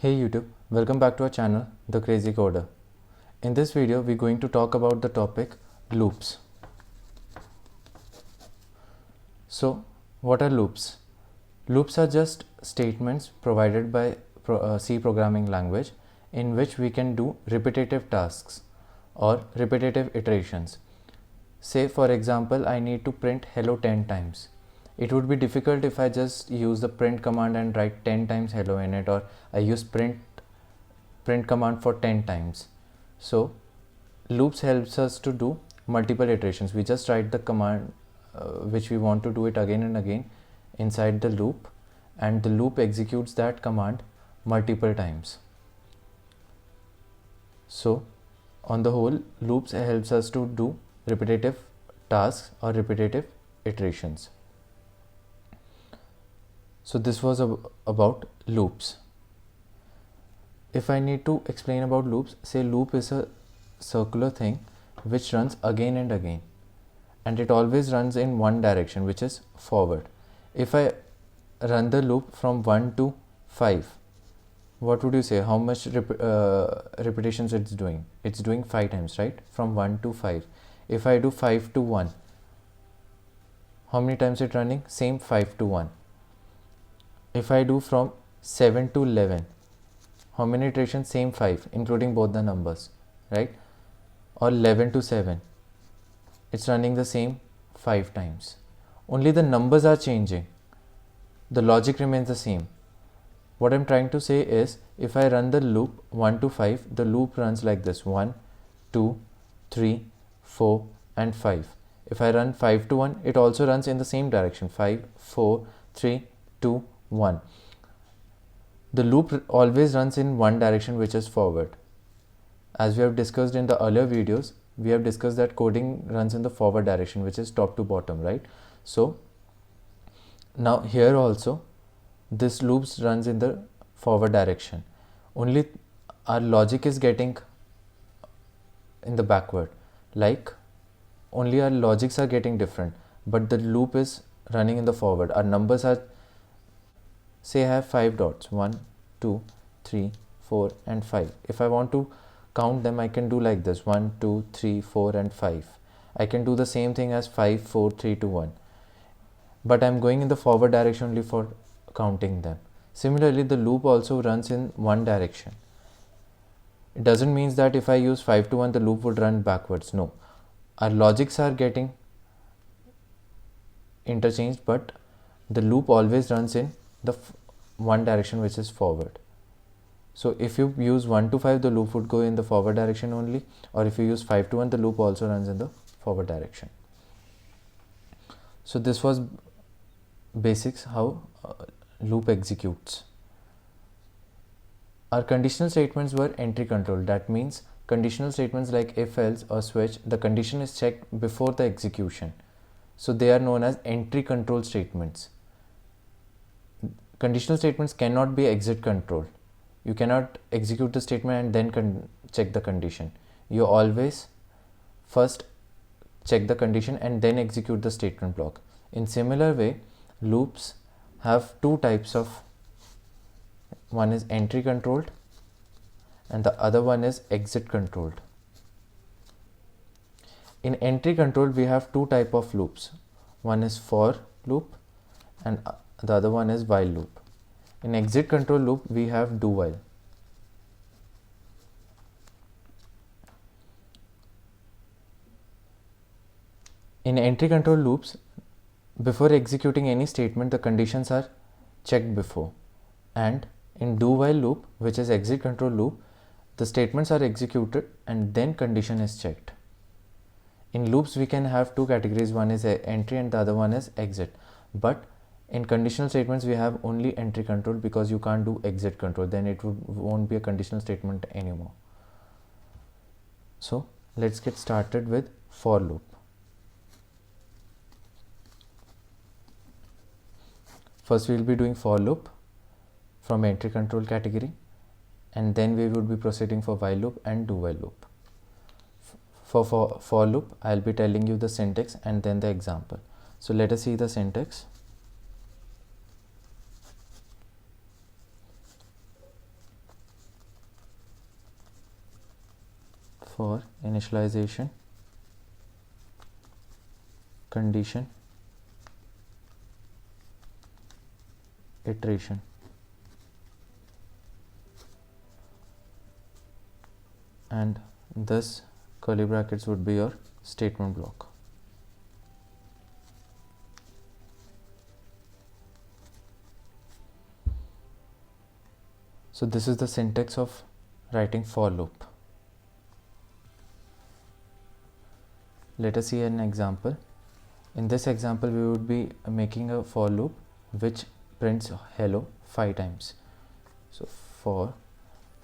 Hey YouTube, welcome back to our channel, The Crazy Coder. In this video, we're going to talk about the topic loops. So, what are loops? Loops are just statements provided by C programming language in which we can do repetitive tasks or repetitive iterations. Say for example, I need to print hello 10 times. It would be difficult if I just use the print command and write 10 times hello in it, or I use print command for 10 times. So loops helps us to do multiple iterations. We just write the command which we want to do it again and again inside the loop, and the loop executes that command multiple times. So on the whole, loops helps us to do repetitive tasks or repetitive iterations. So this was about loops. If I need to explain about loops, say loop is a circular thing which runs again and again, and it always runs in one direction, which is forward. If I run the loop from 1 to 5, what would you say? How much repetitions it's doing? It's doing 5 times, right? From 1 to 5. If I do 5 to 1, how many times it's running? Same 5 to 1. If I do from 7 to 11, how many iterations? Same 5, including both the numbers, right? Or 11 to 7, it's running the same 5 times. Only the numbers are changing. The logic remains the same. What I'm trying to say is, if I run the loop 1 to 5, the loop runs like this: 1, 2, 3, 4, and 5. If I run 5 to 1, it also runs in the same direction: 5, 4, 3, 2, 1. The loop always runs in one direction, which is forward. As we have discussed in the earlier videos, we have discussed that coding runs in the forward direction, which is top to bottom, right? So now here also this loops runs in the forward direction. Only our logic is getting in the backward, like only our logics are getting different, but the loop is running in the forward. Our numbers are, say I have 5 dots: 1, 2, 3, 4, and 5. If I want to count them, I can do like this: 1, 2, 3, 4, and 5. I can do the same thing as 5, 4, 3, 2, 1. But I'm going in the forward direction only for counting them. Similarly, the loop also runs in one direction. It doesn't mean that if I use 5 to 1, the loop would run backwards. No. Our logics are getting interchanged, but the loop always runs in the one direction, which is forward. So if you use 1 to 5, the loop would go in the forward direction only, or if you use 5 to 1, the loop also runs in the forward direction. So this was basics how loop executes. Our conditional statements were entry controlled. That means conditional statements like if, else, or switch, the condition is checked before the execution. So they are known as entry control statements. Conditional statements cannot be exit controlled. You cannot execute the statement and then check the condition. You always first check the condition and then execute the statement block. In similar way, loops have two types of, one is entry controlled and the other one is exit controlled. In entry controlled, we have two type of loops. One is for loop and the other one is while loop. In exit control loop, we have do while. In entry control loops, before executing any statement, the conditions are checked before. And in do while loop, which is exit control loop, the statements are executed and then condition is checked. In loops, we can have two categories. One is entry and the other one is exit. But in conditional statements, we have only entry control, because you can't do exit control. Then it won't be a conditional statement anymore. So let's get started with for loop. First, we will be doing for loop from entry control category, and then we would be proceeding for while loop and do while loop. For loop, I'll be telling you the syntax and then the example. So let us see the syntax. for initialization, condition, iteration. And this curly brackets would be your statement block. So this is the syntax of writing for loop. Let us see an example. In this example, we would be making a for loop which prints hello 5 times. So for,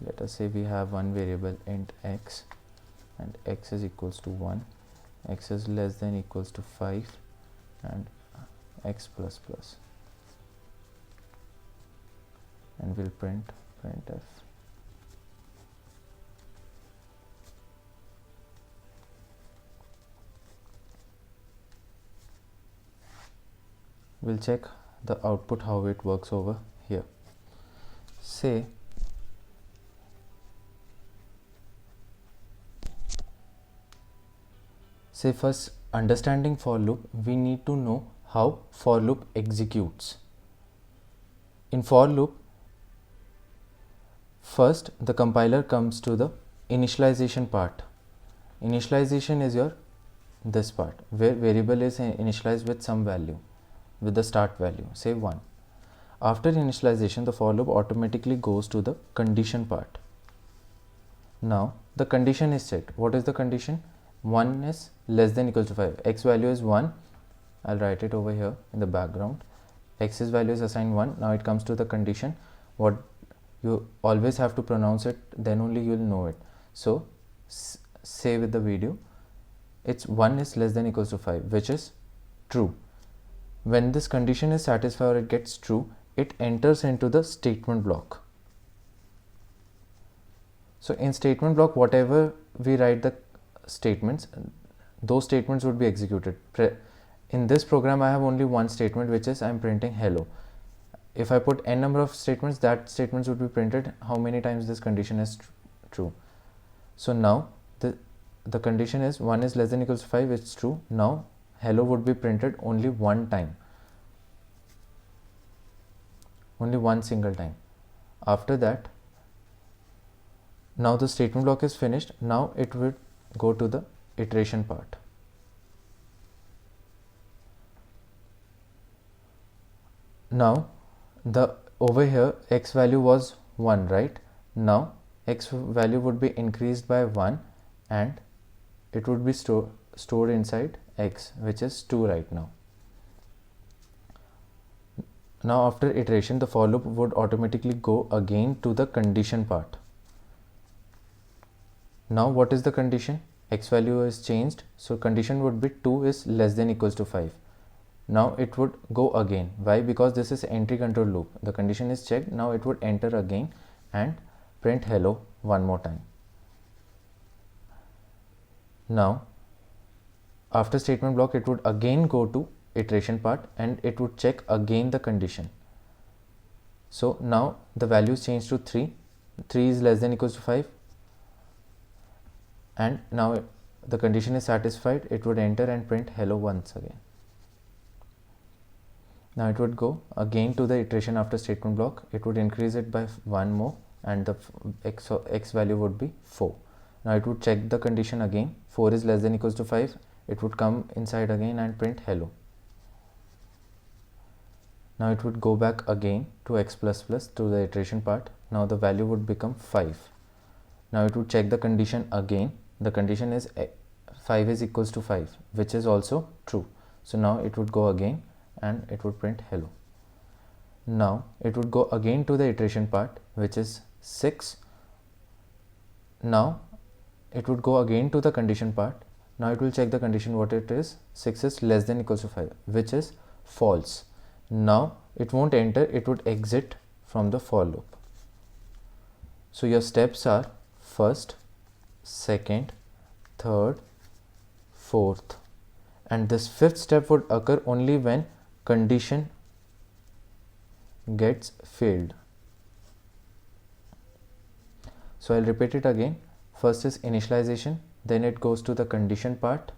let us say we have one variable int x, and x is equals to 1, x is less than equals to 5, and x plus plus, and we'll printf. We'll check the output, how it works over here. Say first, understanding for loop, we need to know how for loop executes. In for loop, first the compiler comes to the initialization part. Initialization is your this part where variable is initialized with some value, with the start value, say 1. After initialization, the for loop automatically goes to the condition part. Now the condition is checked. What is the condition? 1 is less than equals to 5. X value is 1. I'll write it over here in the background. X's value is assigned 1. Now it comes to the condition. What you always have to pronounce it, then only you will know it. So say with the video, it's 1 is less than equals to 5, which is true. When this condition is satisfied or it gets true, it enters into the statement block. So in statement block, whatever we write the statements, those statements would be executed. In this program, I have only one statement, which is I'm printing hello. If I put n number of statements, that statements would be printed how many times this condition is true. So now the condition is 1 is less than equals to 5, it's true. Now hello would be printed only one time, only one single time. After that, now the statement block is finished. Now it would go to the iteration part. Now over here x value was 1, right? Now x value would be increased by 1 and it would be stored inside x, which is 2 right now. Now after iteration, the for loop would automatically go again to the condition part. Now what is the condition? X value is changed, so condition would be 2 is less than equals to 5. Now it would go again. Why? Because this is entry control loop. The condition is checked. Now it would enter again and print hello one more time. Now after statement block, it would again go to iteration part and it would check again the condition. So now the value is changed to 3. 3 is less than equals to 5. And now the condition is satisfied. It would enter and print hello once again. Now it would go again to the iteration after statement block. It would increase it by 1 more and the x value would be 4. Now it would check the condition again. 4 is less than equals to 5. It would come inside again and print hello. Now it would go back again to x plus plus to the iteration part. Now the value would become 5. Now it would check the condition again. The condition is 5 is equals to 5, which is also true. So now it would go again and it would print hello. Now it would go again to the iteration part, which is 6. Now it would go again to the condition part. Now it will check the condition, what it is. 6 is less than equals to 5, which is false. Now it won't enter, it would exit from the for loop. So your steps are first, second, third, fourth, and this fifth step would occur only when condition gets failed. So I'll repeat it again. First is initialization, then it goes to the condition part,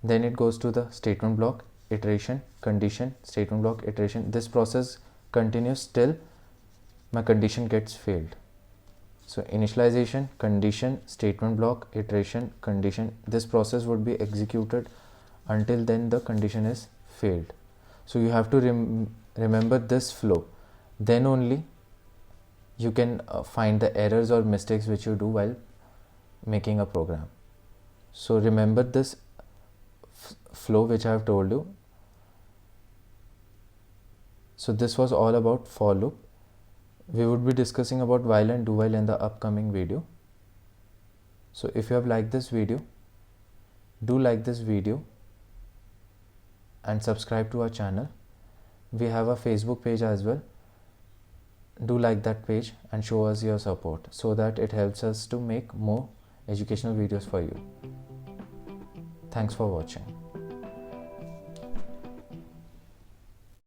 then it goes to the statement block, iteration, condition, statement block, iteration. This process continues till my condition gets failed. So initialization, condition, statement block, iteration, condition. This process would be executed until then the condition is failed. So you have to remember this flow. Then only you can find the errors or mistakes which you do while making a program. So remember this flow which I have told you. So this was all about for loop. We would be discussing about while and do while in the upcoming video. So if you have liked this video, do like this video and subscribe to our channel. We have a Facebook page as well. Do like that page and show us your support so that it helps us to make more educational videos for you. Thanks for watching.